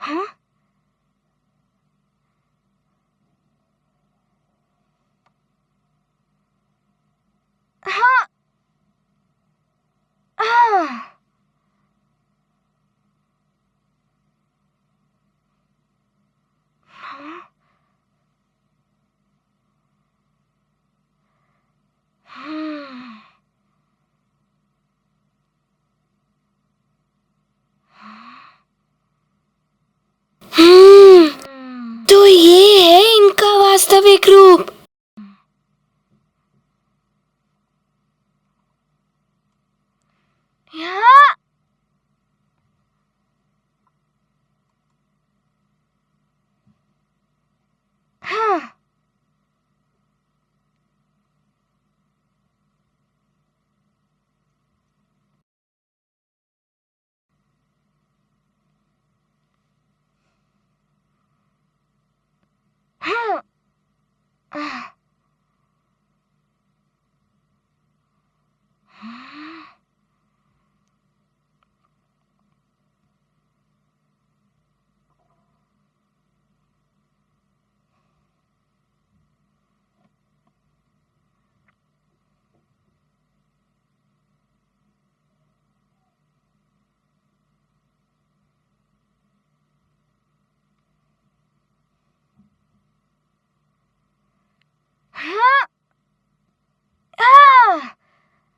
हाँ? हाँ। हाँ। हाँ? हम्म। तो ये है इनका वास्तविक रूप। यहाँ। हाँ। हाँ। हाँ। हाँ।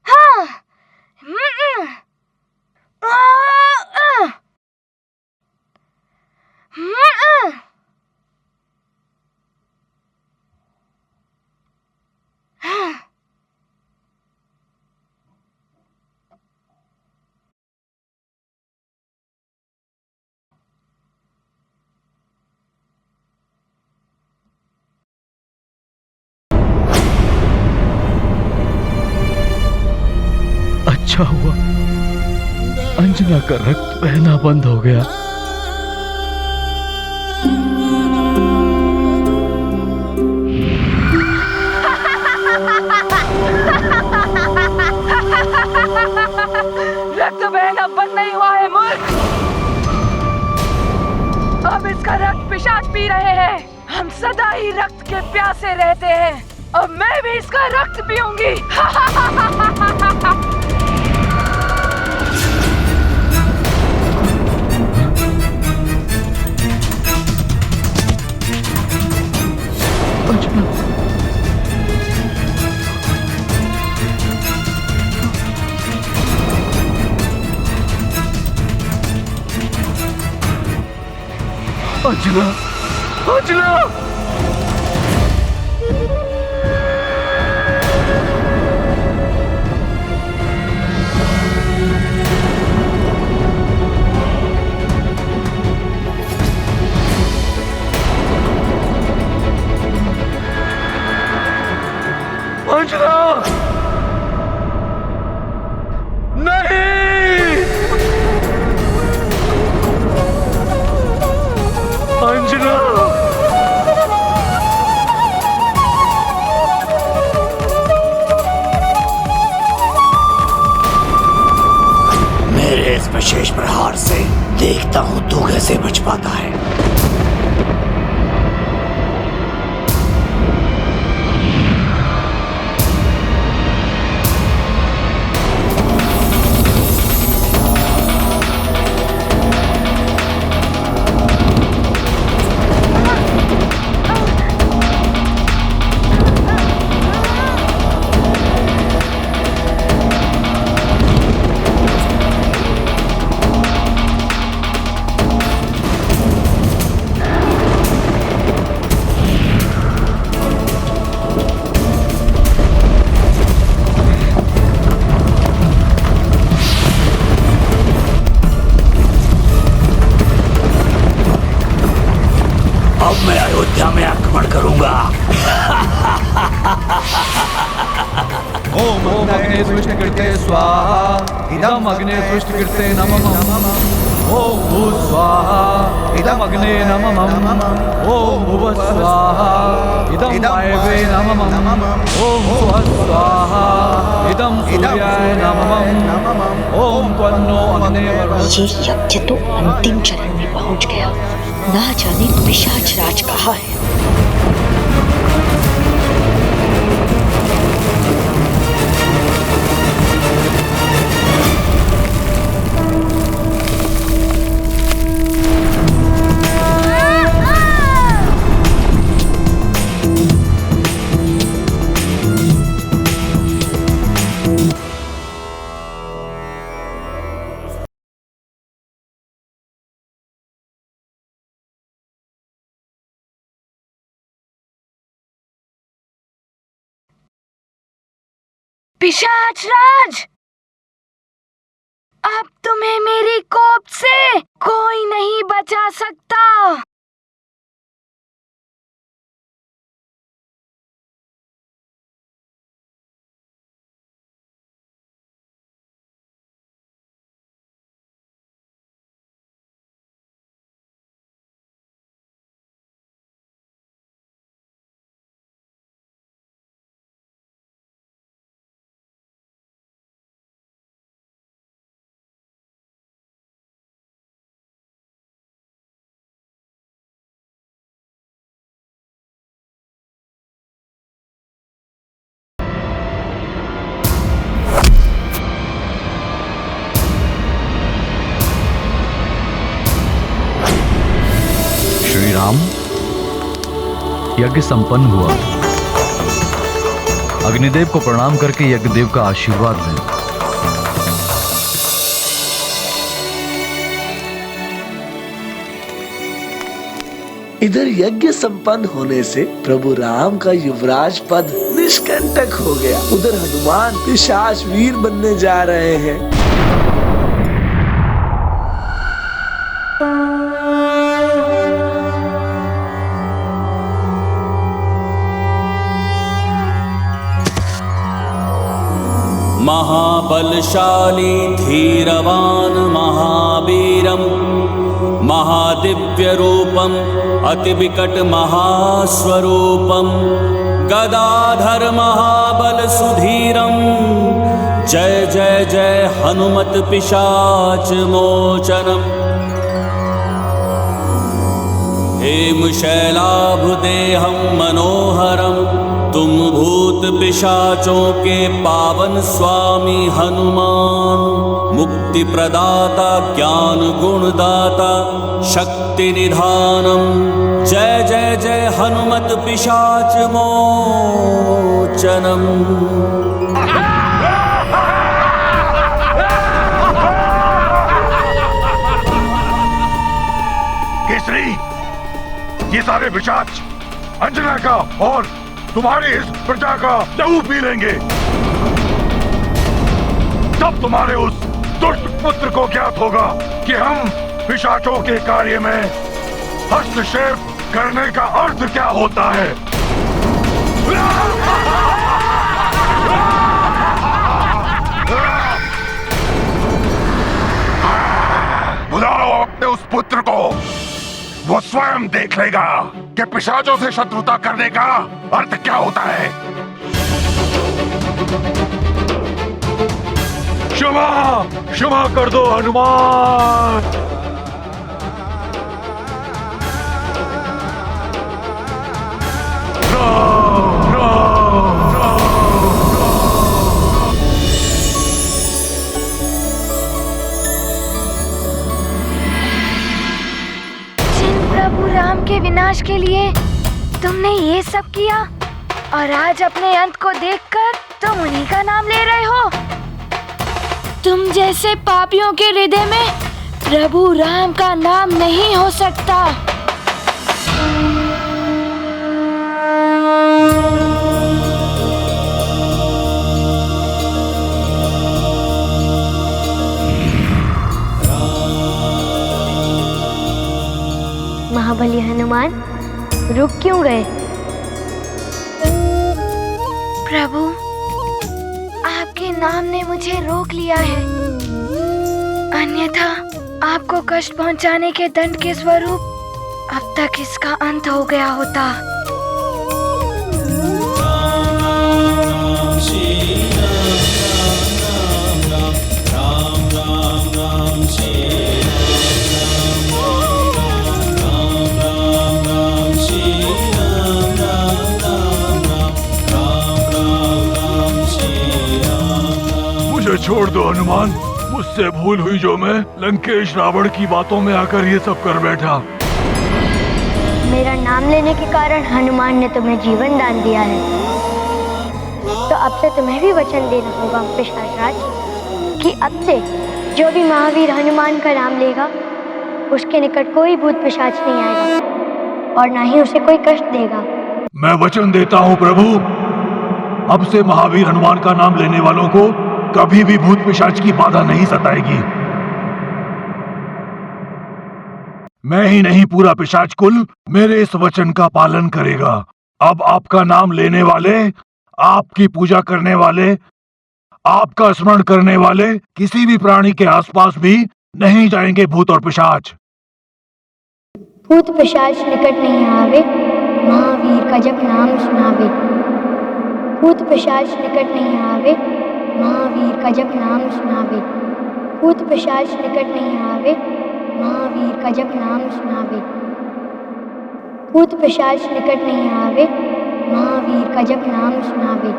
हाँ। हम्म। अच्छा हुआ अंजना का रक्त बहना बंद हो गया। रक्त बहना बंद नहीं हुआ है मूर्ख। अब इसका रक्त पिशाच पी रहे हैं। हम सदा ही रक्त के प्यासे रहते हैं। अब मैं भी इसका रक्त पीऊंगी। अंजना, अंजना! अंजना! नहीं! अंजना! मेरे इस विशेष प्रहार से देखता हूं तू कैसे बच पाता है। अब मैं अयोध्या में आक्रमण करूंगा। ओम अग्नये सविष्णुकृते स्वाहा इदम अग्ने सृष्टिकृते नमः ओम भूः स्वाहा इदम अग्ने नमः ओम भुवः स्वाहा इदम वायवे नमः ओम भुवः स्वाहा इदम सूर्याय नमः ओम त्वन्नो अग्ने वरुणः। ये यज्ञ तो अंतिम चरण में पहुंच गया। ना जाने पिशाच राज कहाँ है। पिशाच राज, अब तुम्हें मेरी कोप से कोई नहीं बचा सकता। श्री राम, यज्ञ संपन्न हुआ। अग्निदेव को प्रणाम करके यज्ञदेव का आशीर्वाद लें। इधर यज्ञ संपन्न होने से प्रभु राम का युवराज पद निष्कंटक हो गया। उधर हनुमान पिशाच वीर बनने जा रहे हैं। महाबलशाली धीरवान महावीरम महादिव्यरूपम अतिविकट महास्वरूपम गदाधर महाबल सुधीरम जय जय जय हनुमत पिशाच मोचनम। हेम शैलाभदेहम मनोहरम तुम भूत पिशाचों के पावन स्वामी हनुमान। मुक्ति प्रदाता ज्ञान गुणदाता शक्ति निधानम जय जय जय हनुमत पिशाच मोचनम। केसरी, ये सारे पिशाच अंजना का और तुम्हारी इस प्रजा का लहू पी लेंगे। तब तुम्हारे उस दुष्ट पुत्र को ज्ञात होगा कि हम पिशाचों के कार्य में हस्तक्षेप करने का अर्थ क्या होता है। बुलाओ अपने उस पुत्र को, वो स्वयं देख लेगा कि पिशाचों से शत्रुता करने का अर्थ क्या होता है। क्षमा क्षमा कर दो हनुमान। राम के विनाश के लिए तुमने ये सब किया और आज अपने अंत को देखकर तुम उन्हीं का नाम ले रहे हो। तुम जैसे पापियों के हृदय में प्रभु राम का नाम नहीं हो सकता। महाबली हनुमान रुक क्यों गए? प्रभु, आपके नाम ने मुझे रोक लिया है। अन्यथा आपको कष्ट पहुंचाने के दंड के स्वरूप अब तक इसका अंत हो गया होता। मुझे छोड़ दो हनुमान, मुझसे भूल हुई जो मैं लंकेश रावण की बातों में आकर ये सब कर बैठा। मेरा नाम लेने के कारण हनुमान ने तुम्हें जीवन दान दिया है, तो अब से तुम्हें भी वचन देना होगा पिशाचराज कि अब से जो भी महावीर हनुमान का नाम लेगा उसके निकट कोई भूत पिशाच नहीं आएगा और ना ही उसे कोई कष्ट देगा। मैं वचन देता हूँ प्रभु, अब से महावीर हनुमान का नाम लेने वालों को कभी भी भूत पिशाच की बाधा नहीं सताएगी। मैं ही नहीं, पूरा पिशाच कुल मेरे इस वचन का पालन करेगा। अब आपका नाम लेने वाले, आपकी पूजा करने वाले, आपका स्मरण करने वाले किसी भी प्राणी के आसपास भी नहीं जाएंगे भूत और पिशाच। भूत पिशाच निकट नहीं आवे, महावीर का जब नाम सुनावे। भूत पिशाच निकट नहीं आवे, महावीर का जब नाम सुनावे। भूत पिशाच निकट नहीं आवे, महावीर का जब नाम सुनावे। भूत पिशाच निकट नहीं आवे, महावीर का जब नाम सुनावे।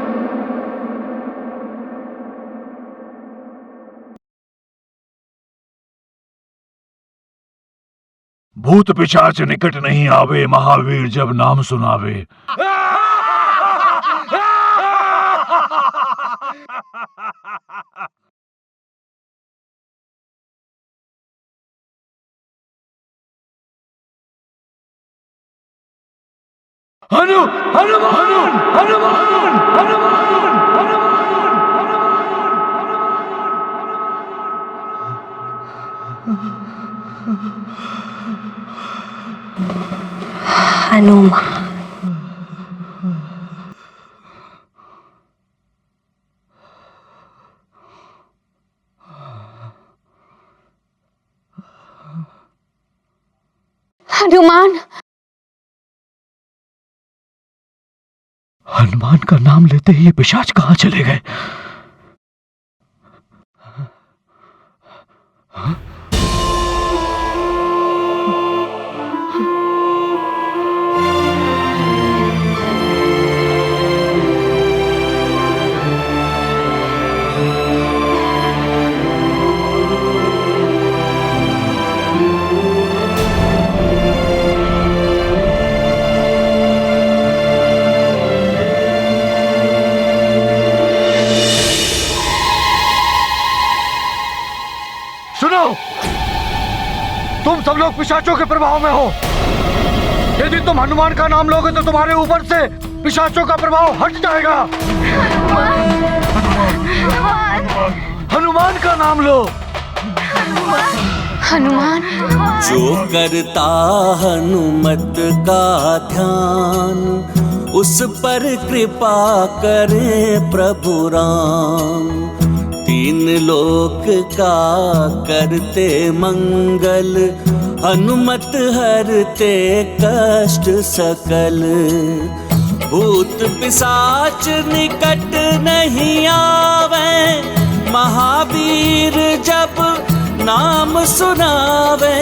भूत पिशाच निकट नहीं आवे, महावीर जब नाम सुनावे। हनुमान हनुमान हनुमान हनुमान। हनुमान, हनुमान का नाम लेते ही ये पिशाच कहाँ चले गए? सुनो, तुम सब लोग पिशाचों के प्रभाव में हो। यदि तुम हनुमान का नाम लोगे तो तुम्हारे ऊपर से पिशाचों का प्रभाव हट जाएगा। हनुमान का नाम लो। हनुमान। जो करता हनुमत का ध्यान, उस पर कृपा करे प्रभु राम। तीन लोक का करते मंगल, हनुमत हरते कष्ट सकल। भूत पिशाच निकट नहीं आवे, महावीर जब नाम सुनावे।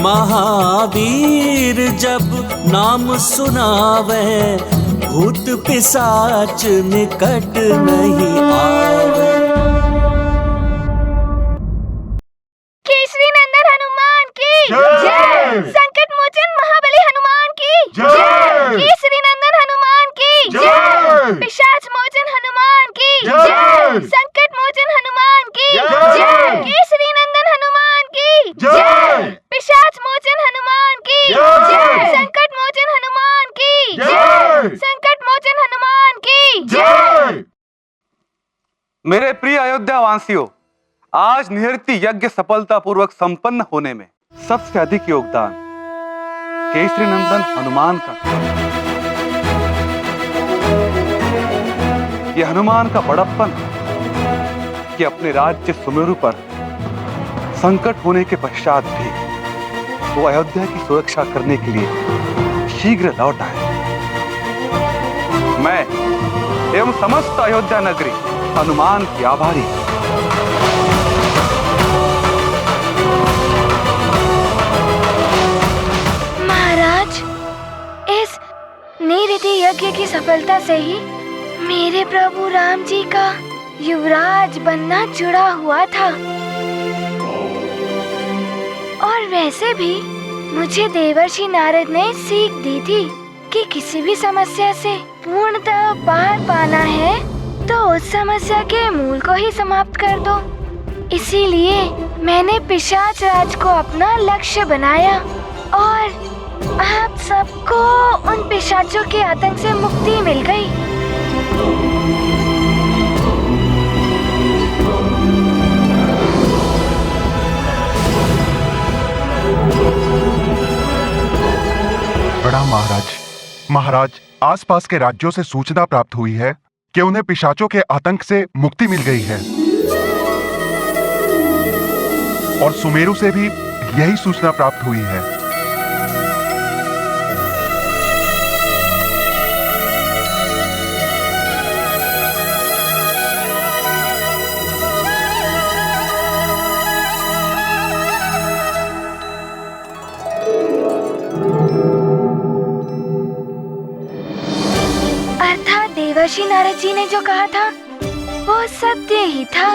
महावीर जब नाम सुनावे, भूत पिशाच निकट नहीं आवे। केसरी नंदन हनुमान की जय। संकट मोचन महाबली हनुमान की जय। केसरी नंदन हनुमान की जय। पिशाच मोचन हनुमान की जय। संकट मोचन हनुमान की जय। केसरी नंदन हनुमान की जय। पिशाच मोचन हनुमान की जय। संकट मोचन हनुमान की जय। संकट मोचन हनुमान की जय। मेरे प्रिय अयोध्या वासियों, आज निहृति यज्ञ सफलतापूर्वक संपन्न होने में सबसे अधिक योगदान केसरी नंदन हनुमान का। यह हनुमान का बड़प्पन है कि अपने राज्य सुमेरु पर संकट होने के पश्चात भी वो अयोध्या की सुरक्षा करने के लिए शीघ्र लौट आए। मैं एवं समस्त अयोध्या नगरी हनुमान की आभारी हूं। महाराज, इस निरिति यज्ञ की सफलता से ही मेरे प्रभु राम जी का युवराज बनना जुड़ा हुआ था। और वैसे भी मुझे देवर्षि नारद ने सीख दी थी कि किसी भी समस्या से पूर्णतः पार पाना है तो उस समस्या के मूल को ही समाप्त कर दो। इसीलिए मैंने पिशाच राज को अपना लक्ष्य बनाया और आप सबको उन पिशाचों के आतंक से मुक्ति मिल गई। प्रणाम महाराज। महाराज, आसपास के राज्यों से सूचना प्राप्त हुई है कि उन्हें पिशाचों के आतंक से मुक्ति मिल गई है और सुमेरु से भी यही सूचना प्राप्त हुई है। देवर्षि नारद जी ने जो कहा था वो सत्य ही था।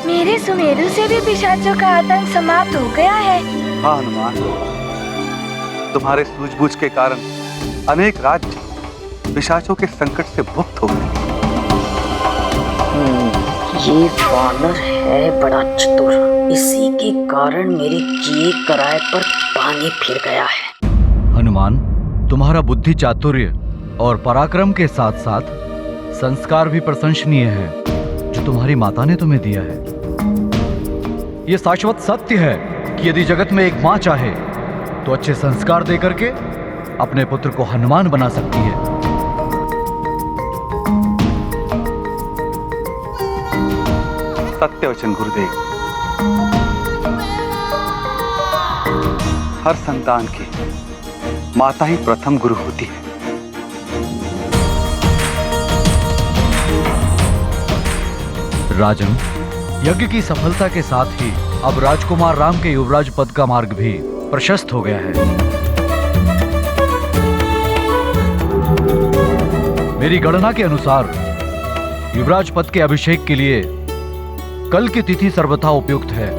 मेरे सुमेरु से भी पिशाचों का आतंक समाप्त हो गया है। हाँ हनुमान, तुम्हारे सूझबूझ के कारण अनेक राज्य पिशाचों के संकट से मुक्त हो गए। ये वानर है बड़ा चतुर, इसी के कारण मेरे किए कराए पर पानी फिर गया है। हनुमान, तुम्हारा बुद्धि चातुर्य और पराक्रम के साथ साथ संस्कार भी प्रशंसनीय है जो तुम्हारी माता ने तुम्हें दिया है। यह शाश्वत सत्य है कि यदि जगत में एक मां चाहे तो अच्छे संस्कार देकर के अपने पुत्र को हनुमान बना सकती है। सत्य वचन गुरुदेव। हर संतान की माता ही प्रथम गुरु होती है। राजन, यज्ञ की सफलता के साथ ही अब राजकुमार राम के युवराज पद का मार्ग भी प्रशस्त हो गया है। मेरी गणना के अनुसार युवराज पद के अभिषेक के लिए कल की तिथि सर्वथा उपयुक्त है।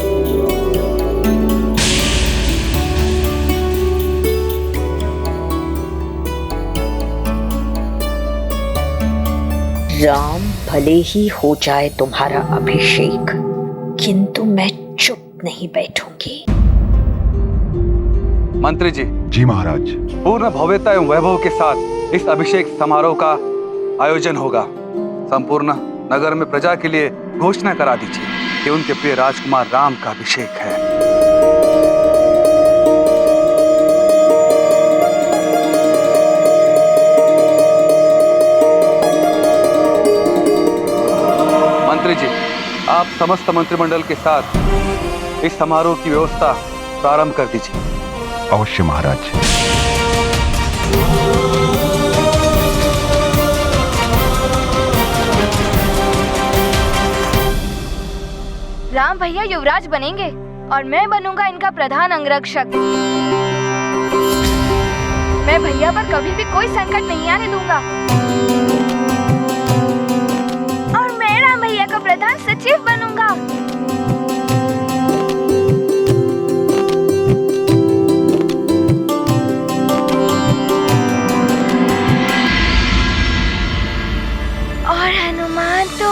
राम भले ही हो जाए तुम्हारा अभिषेक, किंतु मैं चुप नहीं बैठूंगी। मंत्री जी। जी महाराज। पूर्ण भव्यता एवं वैभव के साथ इस अभिषेक समारोह का आयोजन होगा। संपूर्ण नगर में प्रजा के लिए घोषणा करा दीजिए कि उनके प्रिय राजकुमार राम का अभिषेक है। मंत्री जी, आप समस्त मंत्रिमंडल के साथ इस समारोह की व्यवस्था प्रारंभ कर दीजिए। अवश्य महाराज। राम भैया युवराज बनेंगे और मैं बनूंगा इनका प्रधान अंगरक्षक। मैं भैया पर कभी भी कोई संकट नहीं आने दूंगा और मैं राम भैया का प्रधान सचिव बनूंगा। और हनुमान तो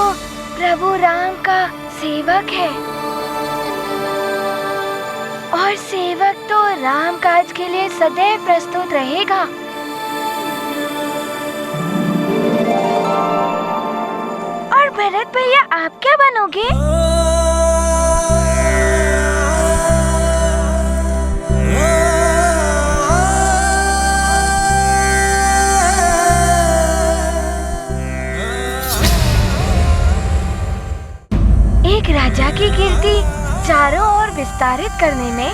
प्रभु राम का सेवक है और सेवक तो राम काज के लिए सदैव प्रस्तुत रहेगा। और भरत भैया, आप क्या बनोगे? एक राजा की कीर्ति चारों ओर विस्तारित करने में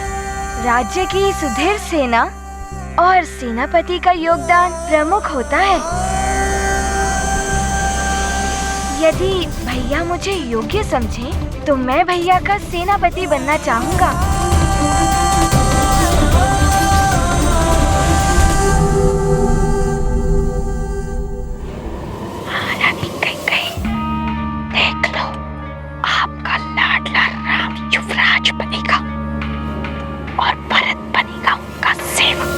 राज्य की सुदृढ़ सेना और सेनापति का योगदान प्रमुख होता है। यदि भैया मुझे योग्य समझें, तो मैं भैया का सेनापति बनना चाहूँगा। देख लो, आपका लाडला राम युवराज बनेगा और भरत बनेगा उनका सेवक।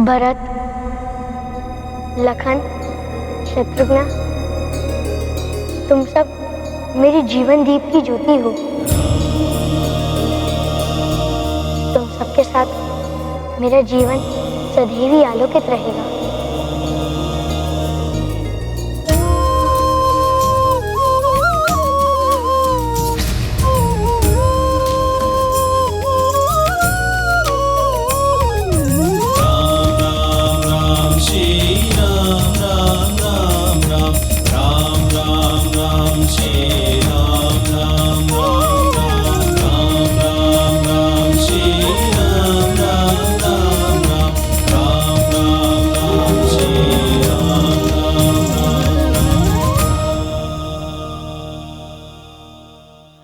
भरत, लखन, शत्रुघ्न, तुम सब मेरी जीवन दीप की ज्योति हो। तुम सबके साथ मेरा जीवन सदैव ही आलोकित रहेगा।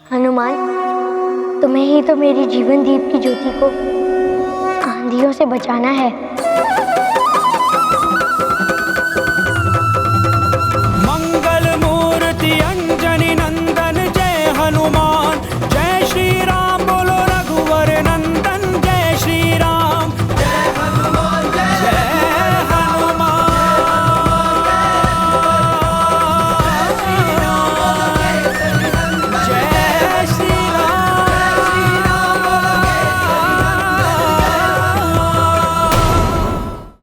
हनुमान, तुम्हें ही तो मेरी जीवन दीप की ज्योति को आंधियों से बचाना है।